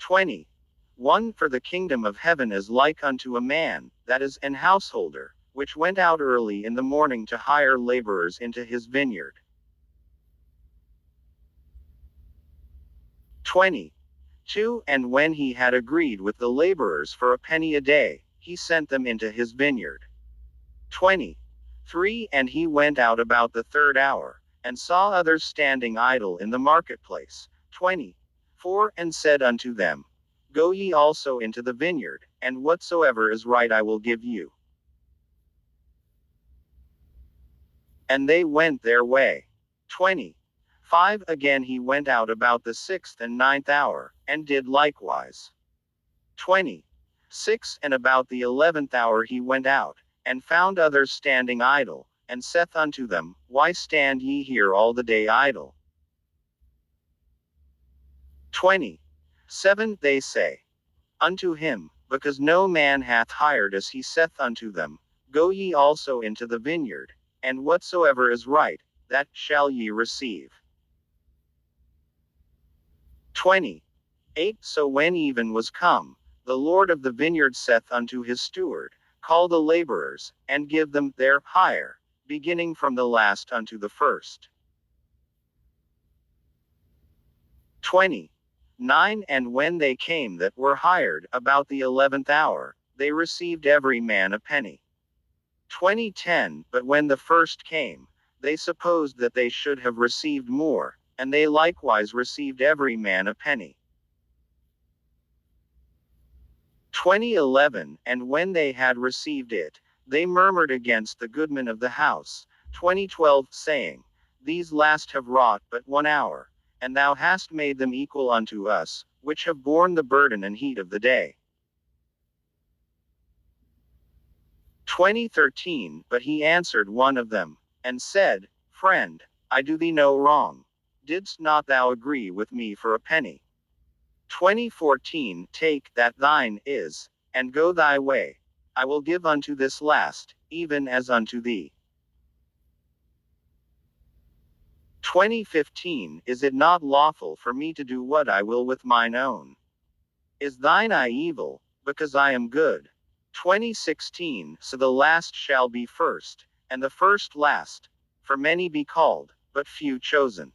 20. 1 For the kingdom of heaven is like unto a man, that is, an householder, which went out early in the morning to hire laborers into his vineyard. 20. 2 And when he had agreed with the laborers for a penny a day, he sent them into his vineyard. 20. 3 And he went out about the third hour, and saw others standing idle in the marketplace. 20. 4 And said unto them, Go ye also into the vineyard, and whatsoever is right I will give you. And they went their way. 20. 5 Again he went out about the sixth and ninth hour, and did likewise. 20. 6 And about the 11th hour he went out, and found others standing idle, and saith unto them, Why stand ye here all the day idle? 20. 7 They say unto him, Because no man hath hired us. He saith unto them, Go ye also into the vineyard, and whatsoever is right, that shall ye receive. 20. 8 So when even was come, the Lord of the vineyard saith unto his steward, Call the laborers, and give them their hire, beginning from the last unto the first. 20. 9 And when they came that were hired, about the 11th hour, they received every man a penny. 20:10 But when the first came, they supposed that they should have received more, and they likewise received every man a penny. 20:11 And when they had received it, they murmured against the goodman of the house. 20:12 Saying, These last have wrought but 1 hour, and thou hast made them equal unto us, which have borne the burden and heat of the day. 20:13 But he answered one of them, and said, Friend, I do thee no wrong. Didst not thou agree with me for a penny? 20:14 Take that thine is, and go thy way. I will give unto this last, even as unto thee. 20:15 Is it not lawful for me to do what I will with mine own? Is thine eye evil, because I am good? 20:16 So the last shall be first, and the first last. For many be called, but few chosen.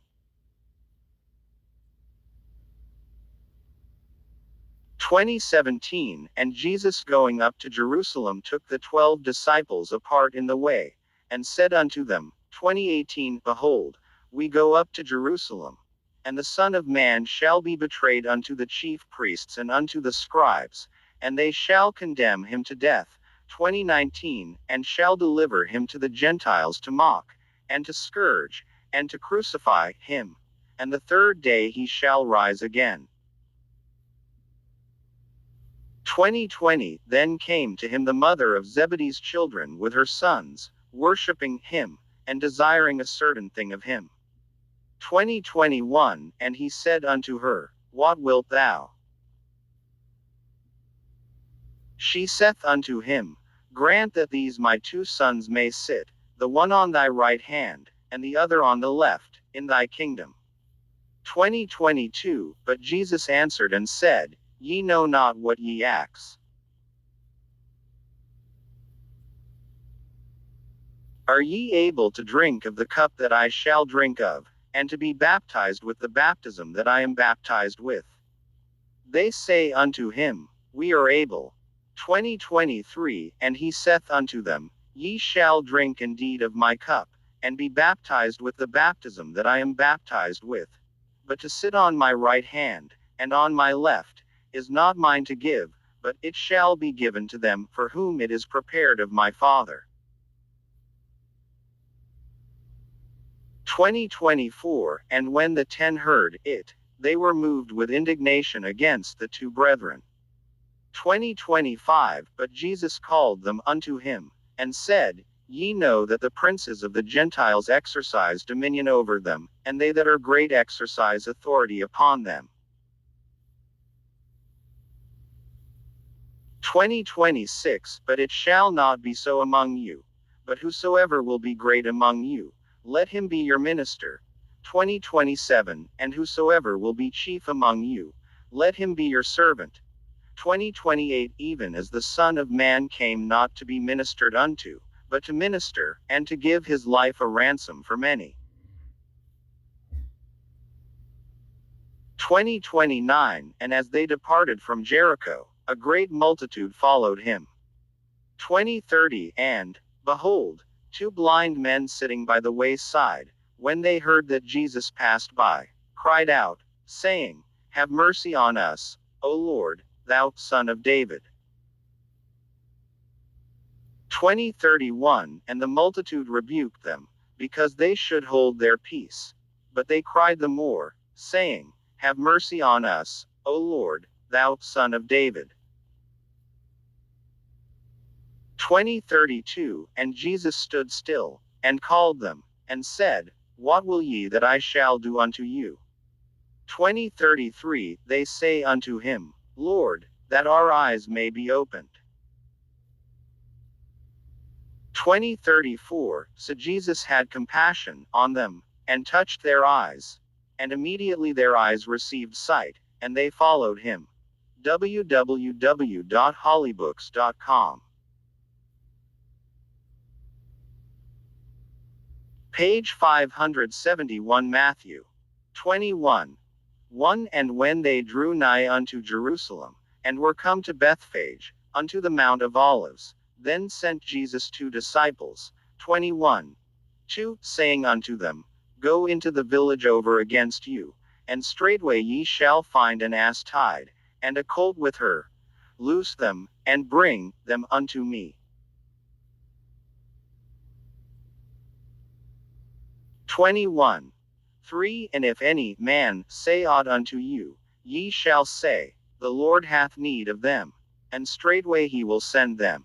20:17 And Jesus going up to Jerusalem took the 12 disciples apart in the way, and said unto them, 20:18 Behold, we go up to Jerusalem, and the Son of Man shall be betrayed unto the chief priests and unto the scribes, and they shall condemn him to death. 20:19 And shall deliver him to the Gentiles to mock, and to scourge, and to crucify him. And the third day he shall rise again. 20:20 Then came to him the mother of Zebedee's children with her sons, worshipping him, and desiring a certain thing of him. 20:21 And he said unto her, What wilt thou? She saith unto him, Grant that these my 2 sons may sit, the one on thy right hand, and the other on the left, in thy kingdom. 20:22 But Jesus answered and said, Ye know not what ye ask. Are ye able to drink of the cup that I shall drink of, and to be baptized with the baptism that I am baptized with? They say unto him, We are able. 20:23 And he saith unto them, Ye shall drink indeed of my cup, and be baptized with the baptism that I am baptized with. But to sit on my right hand, and on my left, is not mine to give, but it shall be given to them for whom it is prepared of my Father. 20:24 And when the 10 heard it, they were moved with indignation against the 2 brethren. 20:25 But Jesus called them unto him, and said, Ye know that the princes of the Gentiles exercise dominion over them, and they that are great exercise authority upon them. 20:26 But it shall not be so among you. But whosoever will be great among you, let him be your minister. 20:27 And whosoever will be chief among you, let him be your servant. 20:28 Even as the Son of Man came not to be ministered unto, but to minister, and to give his life a ransom for many. 20:29 And as they departed from Jericho, a great multitude followed him. 20:30 And, behold, two blind men sitting by the wayside, when they heard that Jesus passed by, cried out, saying, Have mercy on us, O Lord, thou Son of David. 20:31 And the multitude rebuked them, because they should hold their peace. But they cried the more, saying, Have mercy on us, O Lord, thou Son of David. 20:32 And Jesus stood still, and called them, and said, What will ye that I shall do unto you? 20:33 They say unto him, Lord, that our eyes may be opened. 20:34 So Jesus had compassion on them, and touched their eyes. And immediately their eyes received sight, and they followed him. www.hollybooks.com. Page 571 Matthew 21:1 And when they drew nigh unto Jerusalem, and were come to Bethphage, unto the Mount of Olives, then sent Jesus 2 disciples, 21:2, saying unto them, Go into the village over against you, and straightway ye shall find an ass tied, and a colt with her. Loose them, and bring them unto me. 21:3 And if any man say aught unto you, ye shall say, The Lord hath need of them, and straightway he will send them.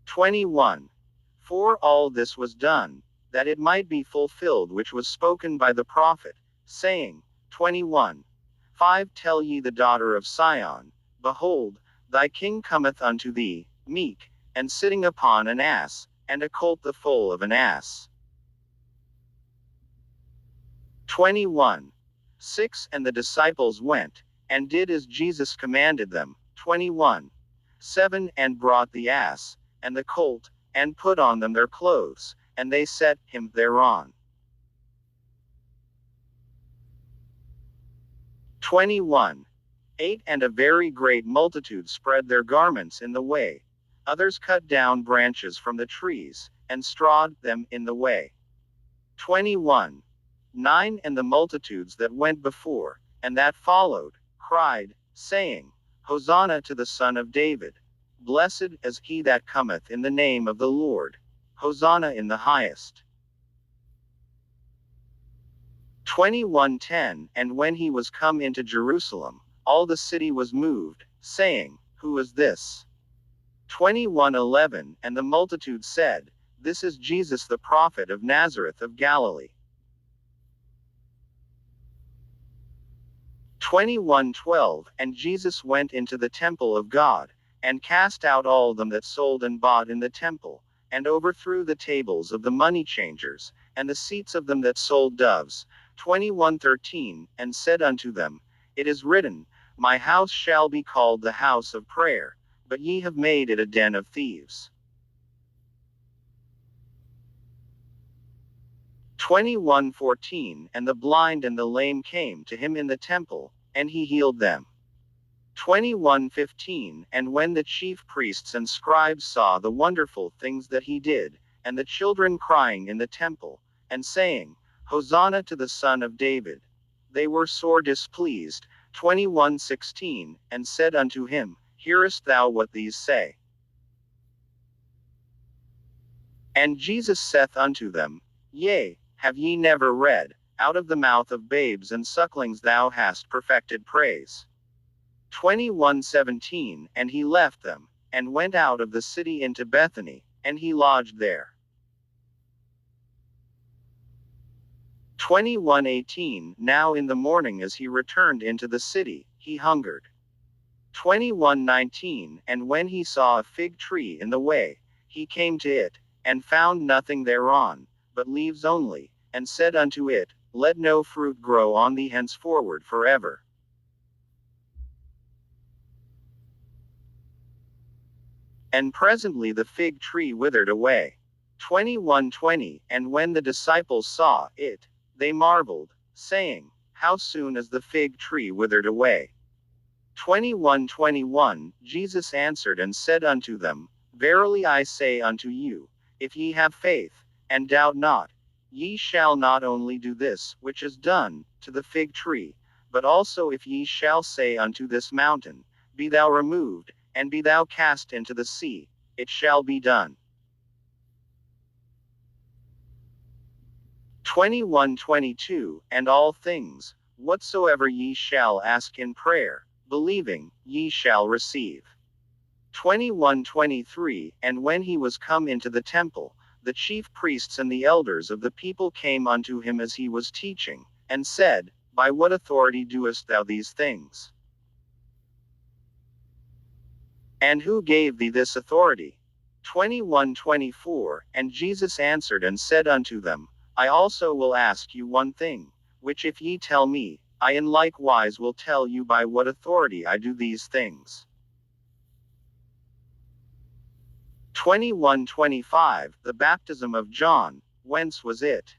21:4 All this was done, that it might be fulfilled which was spoken by the prophet, saying, 21:5 Tell ye the daughter of Sion, Behold, thy king cometh unto thee, meek, and sitting upon an ass, and a colt the foal of an ass. 21:6 And the disciples went, and did as Jesus commanded them. 21:7 And brought the ass, and the colt, and put on them their clothes, and they set him thereon. 21:8 And a very great multitude spread their garments in the way. Others cut down branches from the trees, and strawed them in the way. 21:9 And the multitudes that went before, and that followed, cried, saying, Hosanna to the Son of David. Blessed is he that cometh in the name of the Lord. Hosanna in the highest. 21:10 And when he was come into Jerusalem, all the city was moved, saying, Who is this? 21:11 And the multitude said, This is Jesus the prophet of Nazareth of Galilee. 21:12 And Jesus went into the temple of God, and cast out all them that sold and bought in the temple, and overthrew the tables of the money changers, and the seats of them that sold doves. 21:13 And said unto them, It is written, My house shall be called the house of prayer, but ye have made it a den of thieves. 21:14 And the blind and the lame came to him in the temple, and he healed them. 21:15 And when the chief priests and scribes saw the wonderful things that he did, and the children crying in the temple, and saying, Hosanna to the Son of David, they were sore displeased. 21:16 And said unto him, Hearest thou what these say? And Jesus saith unto them, Yea, have ye never read, Out of the mouth of babes and sucklings thou hast perfected praise? 21:17 And he left them, and went out of the city into Bethany, and he lodged there. 21:18 Now in the morning as he returned into the city, he hungered. 21:19 And when he saw a fig tree in the way, he came to it, and found nothing thereon, but leaves only, and said unto it, Let no fruit grow on thee henceforward forever. And presently the fig tree withered away. 21:20 And when the disciples saw it, they marveled, saying, How soon is the fig tree withered away? 21:21 Jesus answered and said unto them, Verily I say unto you, if ye have faith, and doubt not, ye shall not only do this which is done to the fig tree, but also if ye shall say unto this mountain, Be thou removed, and be thou cast into the sea, it shall be done. 21:22 And all things, whatsoever ye shall ask in prayer, believing, ye shall receive. 21:23 And when he was come into the temple, the chief priests and the elders of the people came unto him as he was teaching, and said, By what authority doest thou these things? And who gave thee this authority? 21:24 And Jesus answered and said unto them, I also will ask you one thing, which if ye tell me, I in like wise will tell you by what authority I do these things. 21:25 The baptism of John, whence was it?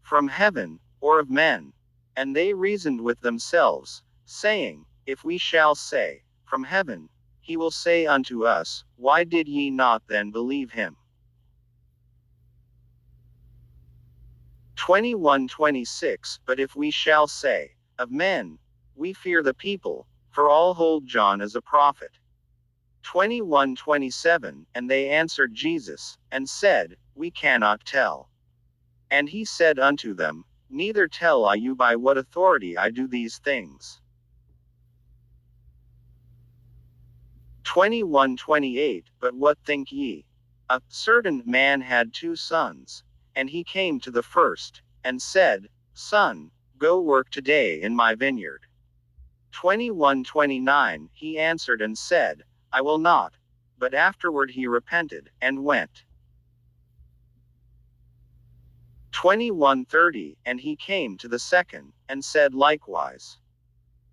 From heaven, or of men? And they reasoned with themselves, saying, If we shall say, From heaven, he will say unto us, Why did ye not then believe him? 21:26 But if we shall say, Of men, we fear the people, for all hold John as a prophet. 21:27 And they answered Jesus, and said, We cannot tell. And he said unto them, Neither tell I you by what authority I do these things. 21:28 But what think ye? A certain man had 2 sons. And he came to the first, and said, Son, go work today in my vineyard. 21:29 He answered and said, I will not. But afterward he repented, and went. 21:30 And he came to the second, and said likewise.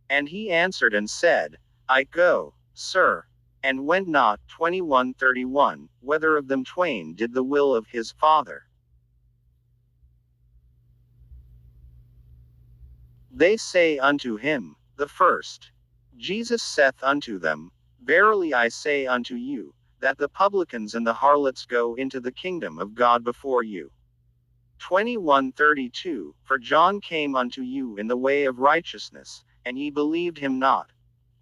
And he answered and said, I go, sir, and went not. 21:31 Whether of them twain did the will of his father? They say unto him, The first. Jesus saith unto them, Verily I say unto you, that the publicans and the harlots go into the kingdom of God before you. 21:32 For John came unto you in the way of righteousness, and ye believed him not.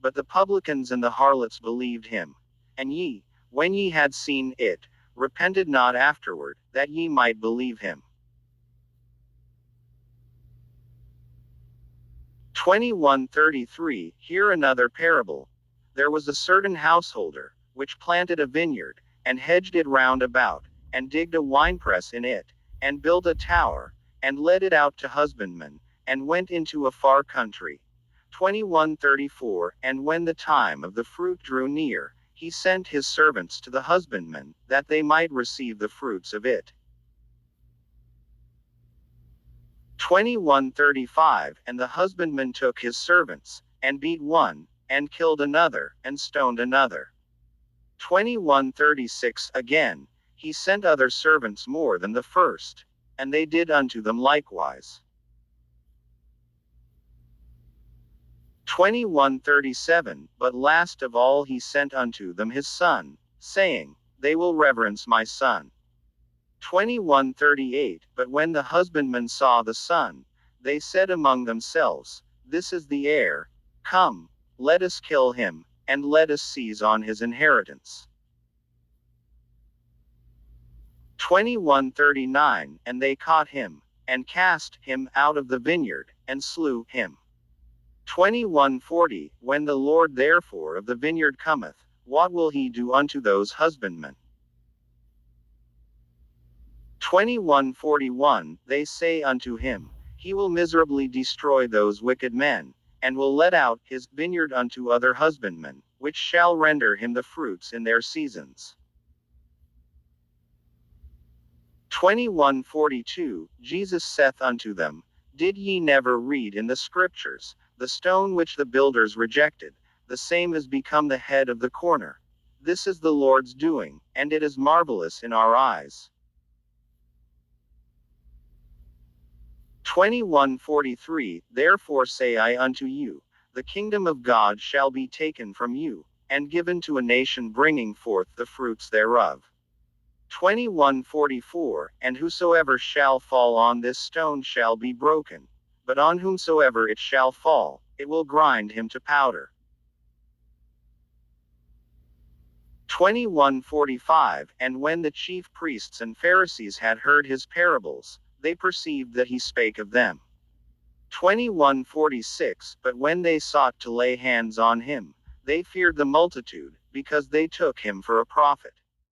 But the publicans and the harlots believed him. And ye, when ye had seen it, repented not afterward, that ye might believe him. 21:33 Hear another parable. There was a certain householder, which planted a vineyard, and hedged it round about, and digged a winepress in it, and built a tower, and let it out to husbandmen, and went into a far country. 21:34 And when the time of the fruit drew near, he sent his servants to the husbandmen, that they might receive the fruits of it. 21:35 And the husbandman took his servants, and beat one, and killed another, and stoned another. 21:36 Again, he sent other servants more than the first, and they did unto them likewise. 21:37 But last of all he sent unto them his son, saying, They will reverence my son. 21:38 But when the husbandmen saw the son, they said among themselves, This is the heir, come, let us kill him, and let us seize on his inheritance. 21:39 And they caught him, and cast him out of the vineyard, and slew him. 21:40 When the Lord therefore of the vineyard cometh, what will he do unto those husbandmen? 21:41 They say unto him, He will miserably destroy those wicked men, and will let out his vineyard unto other husbandmen, which shall render him the fruits in their seasons. 21:42 Jesus saith unto them, Did ye never read in the scriptures, the stone which the builders rejected, the same is become the head of the corner? This is the Lord's doing, and it is marvelous in our eyes. 21:43 Therefore say I unto you, the kingdom of God shall be taken from you, and given to a nation bringing forth the fruits thereof. 21:44 And whosoever shall fall on this stone shall be broken, but on whomsoever it shall fall, it will grind him to powder. 21:45 And when the chief priests and Pharisees had heard his parables, they perceived that he spake of them. 21:46 But when they sought to lay hands on him, they feared the multitude, because they took him for a prophet.